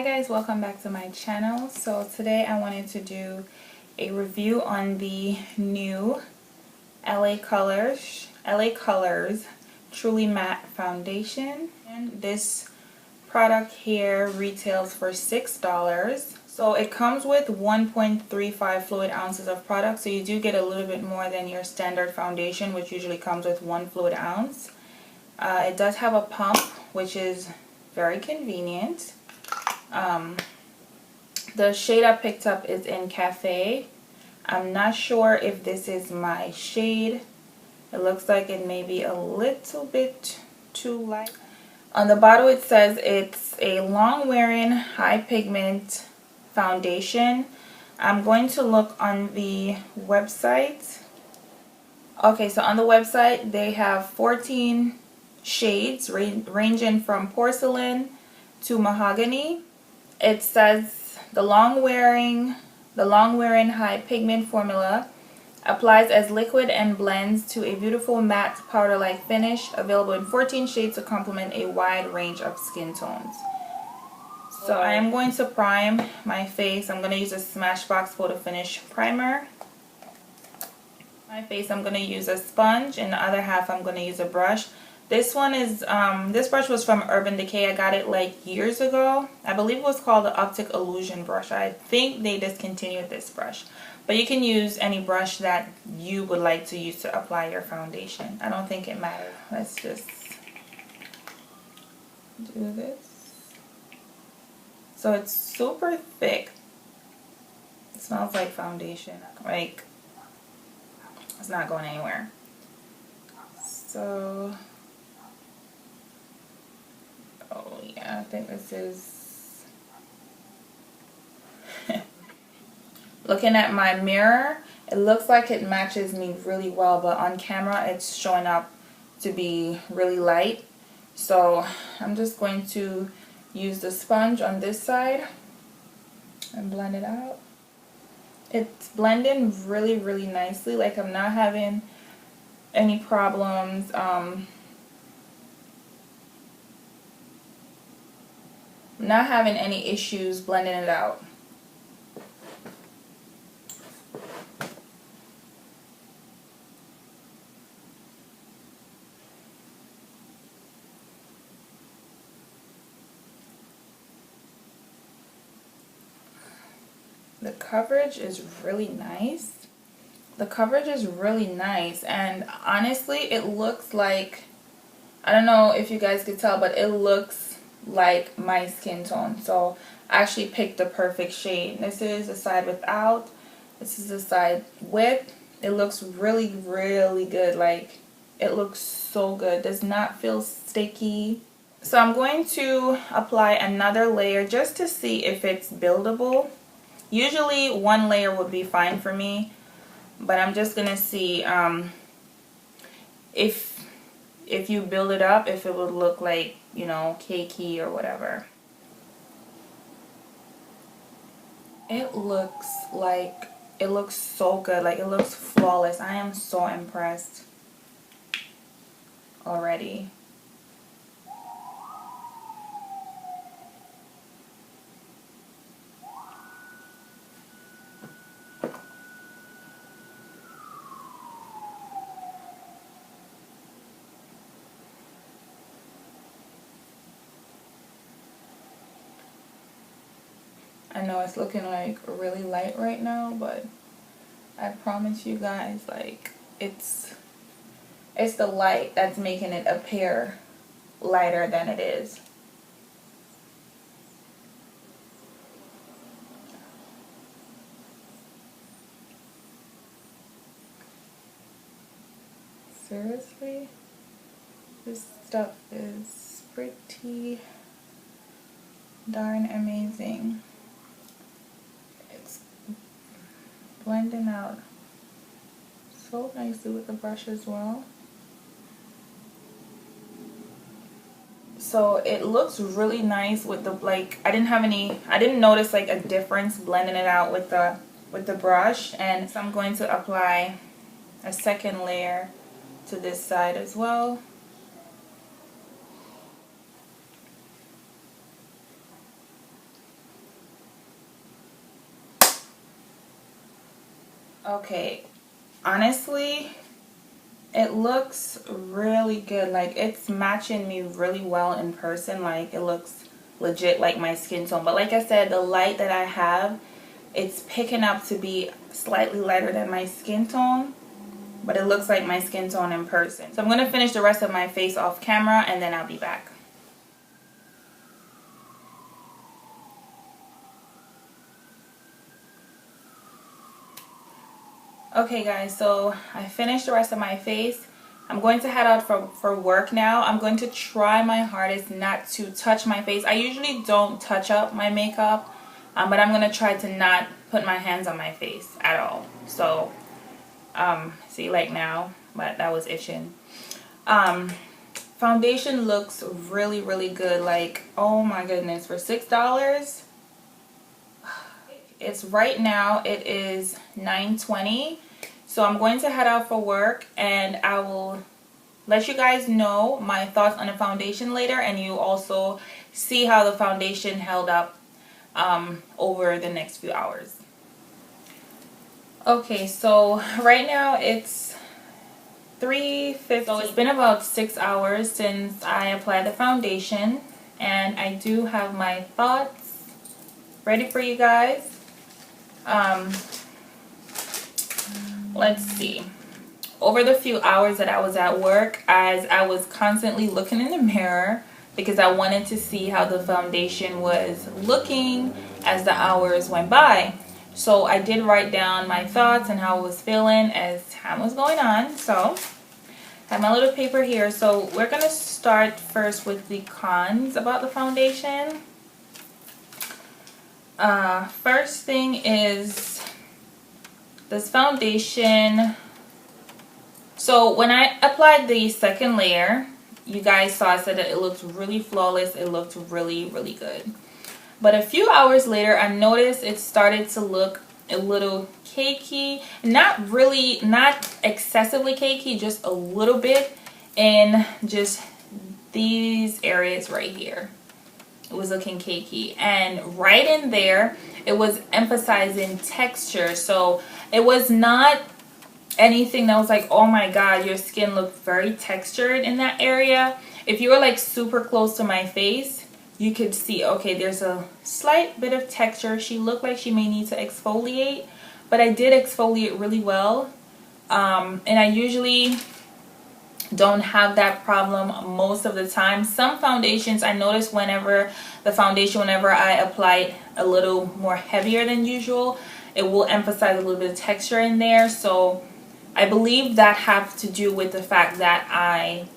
Hi guys, welcome back to my channel. So today I wanted to do a review on the new LA Colors Truly Matte Foundation. And this product here retails for $6. So it comes with 1.35 fluid ounces of product, so you do get a little bit more than your standard foundation, which usually comes with 1 fluid ounce. It does have a pump, which is very convenient. The shade I picked up is in Cafe. I'm not sure if this is my shade. It looks like it may be a little bit too light. On the bottle it says it's a long wearing high pigment foundation. I'm going to look on the website. Okay, so on the website they have 14 shades ranging from porcelain to mahogany. It says the long wearing high pigment formula applies as liquid and blends to a beautiful matte powder-like finish, available in 14 shades to complement a wide range of skin tones. So I am going to prime my face. I'm going to use a Smashbox Photo Finish primer. My face I'm going to use a sponge, and the other half I'm going to use a brush. This one is, this brush was from Urban Decay. I got it like years ago. I believe it was called the Optic Illusion brush. I think they discontinued this brush. But you can use any brush that you would like to use to apply your foundation. I don't think it matters. Let's just do this. So it's super thick. It smells like foundation. Like, it's not going anywhere. So... oh yeah, I think this is... looking at my mirror, it looks like it matches me really well, but on camera it's showing up to be really light. So I'm just going to use the sponge on this side and blend it out. It's blending really nicely. Like, I'm not having any problems not having any issues blending it out. The coverage is really nice. The coverage is really nice, and honestly it looks like, I don't know if you guys could tell, but it looks like my skin tone. So I actually picked the perfect shade. This is the side without, this is the side with. It looks really good. Like, it looks so good. Does not feel sticky. So I'm going to apply another layer just to see if it's buildable. Usually one layer would be fine for me, but I'm just gonna see if you build it up, if it would look like, you know, cakey or whatever. It looks so good. Like, it looks flawless. I am so impressed already. I know it's looking like really light right now, but I promise you guys, like, it's the light that's making it appear lighter than it is. Seriously, this stuff is pretty darn amazing. It's blending out so nicely with the brush as well. So it looks really nice with the, like, I didn't notice like a difference blending it out with the brush. And so I'm going to apply a second layer to this side as well. Okay, honestly, it looks really good. Like, it's matching me really well in person. Like, it looks legit like my skin tone. But like I said, the light that I have, it's picking up to be slightly lighter than my skin tone. But it looks like my skin tone in person. So I'm going to finish the rest of my face off camera and then I'll be back. Okay guys, so I finished the rest of my face. I'm going to head out for work now. I'm going to try my hardest not to touch my face. I usually don't touch up my makeup, but I'm going to try to not put my hands on my face at all. So, see, like now, but that was itching. Foundation looks really, really good. Like, oh my goodness, for $6, it's right now, it is 9:20. So I'm going to head out for work and I will let you guys know my thoughts on the foundation later, and you also see how the foundation held up over the next few hours. Okay, so right now it's 3:50. So it's been about 6 hours since I applied the foundation, and I do have my thoughts ready for you guys. Let's see. Over the few hours that I was at work, as I was constantly looking in the mirror because I wanted to see how the foundation was looking as the hours went by. So I did write down my thoughts and how I was feeling as time was going on. So I have my little paper here. So we're going to start first with the cons about the foundation. First thing is this foundation. So when I applied the second layer, you guys saw I said that it looked really flawless. It looked really, really good. But a few hours later, I noticed it started to look a little cakey. Not really, not excessively cakey, just a little bit in just these areas right here. It was looking cakey. And right in there, it was emphasizing texture. So it was not anything that was like, oh my god, your skin looked very textured in that area. If you were like super close to my face, you could see, okay, there's a slight bit of texture. She looked like she may need to exfoliate, but I did exfoliate really well. And I usually don't have that problem most of the time. Some foundations, I notice whenever I apply it a little more heavier than usual, it will emphasize a little bit of texture in there. So I believe that has to do with the fact that I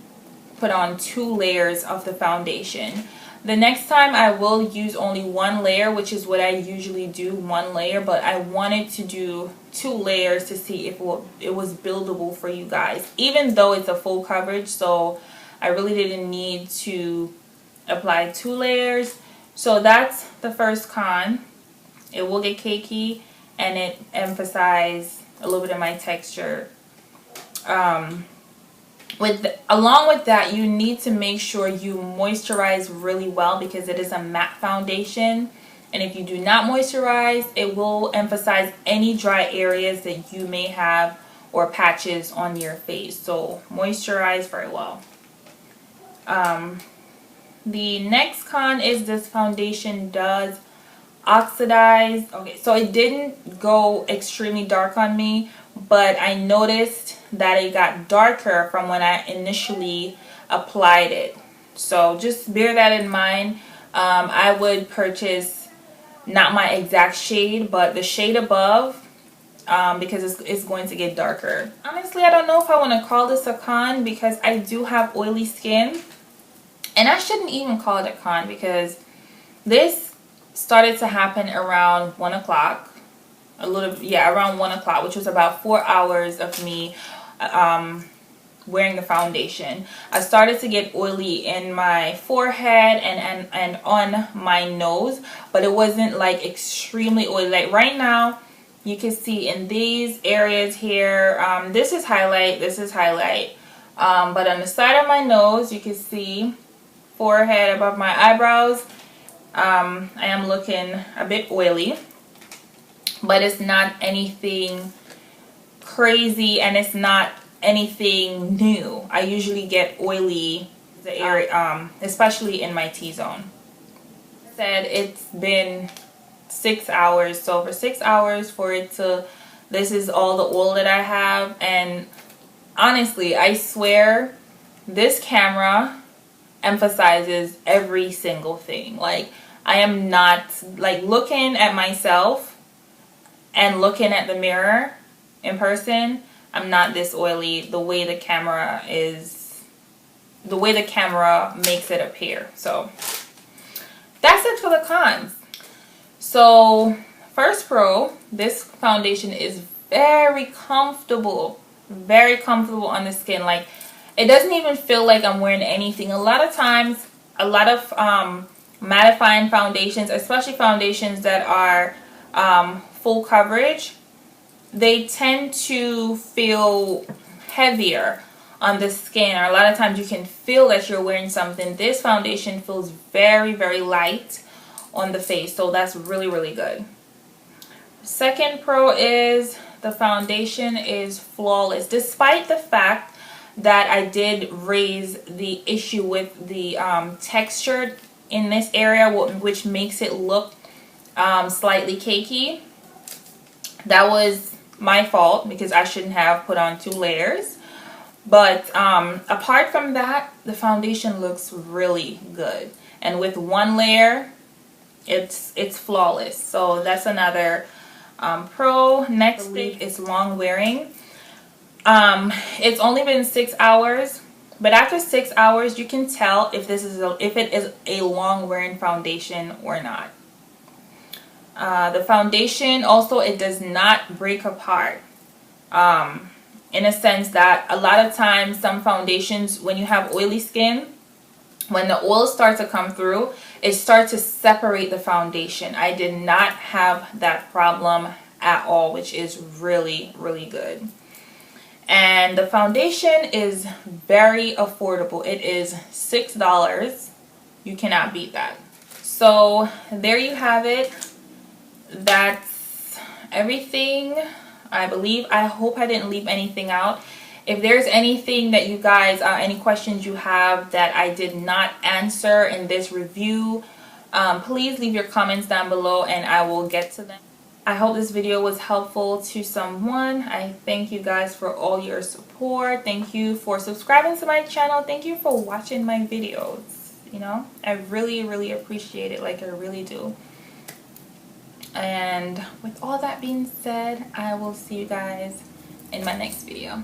put on 2 layers of the foundation. The next time I will use only 1 layer, which is what I usually do, 1 layer, but I wanted to do 2 layers to see if it was buildable for you guys, even though it's a full coverage. So I really didn't need to apply 2 layers. So that's the first con. It will get cakey and it emphasizes a little bit of my texture. Along with that, you need to make sure you moisturize really well because it is a matte foundation, and if you do not moisturize, it will emphasize any dry areas that you may have or patches on your face. So moisturize very well. The next con is this foundation does oxidize. Okay, so it didn't go extremely dark on me, but I noticed that it got darker from when I initially applied it. So just bear that in mind. I would purchase not my exact shade, but the shade above, because it's going to get darker. Honestly, I don't know if I want to call this a con because I do have oily skin, and I shouldn't even call it a con because this started to happen around 1 o'clock. Around 1 o'clock, which was about 4 hours of me wearing the foundation. I started to get oily in my forehead and on my nose, but it wasn't like extremely oily. Like right now, you can see in these areas here, this is highlight, but on the side of my nose, you can see forehead above my eyebrows, I am looking a bit oily, but it's not anything crazy and it's not anything new. I usually get oily the area, especially in my T-zone. Said it's been 6 hours, so for 6 hours for it to, this is all the oil that I have. And honestly, I swear this camera emphasizes every single thing. Like, I am not, like, looking at myself and looking at the mirror in person, I'm not this oily. The way the camera is, the way the camera makes it appear. So that's it for the cons. So First Pro, this foundation is very comfortable on the skin. Like, it doesn't even feel like I'm wearing anything. A lot of times, a lot of mattifying foundations, especially foundations that are full coverage, they tend to feel heavier on the skin, or a lot of times you can feel that you're wearing something. This foundation feels very, very light on the face, so that's really, really good. Second pro is the foundation is flawless, despite the fact that I did raise the issue with the texture in this area, which makes it look slightly cakey. That was my fault because I shouldn't have put on 2 layers. But apart from that, the foundation looks really good, and with 1 layer it's flawless. So that's another pro. Next thing is long wearing. It's only been 6 hours, but after 6 hours you can tell if it is a long wearing foundation or not. The foundation also, it does not break apart, in a sense that a lot of times some foundations, when you have oily skin, when the oil starts to come through, it starts to separate the foundation. I did not have that problem at all, which is really, really good. And the foundation is very affordable. It is $6. You cannot beat that. So there you have it. That's everything, I believe. I hope I didn't leave anything out. If there's anything that you guys, any questions you have that I did not answer in this review, please leave your comments down below and I will get to them. I hope this video was helpful to someone. I thank you guys for all your support. Thank you for subscribing to my channel. Thank you for watching my videos. You know, I really, really appreciate it. Like, I really do. And with all that being said, I will see you guys in my next video.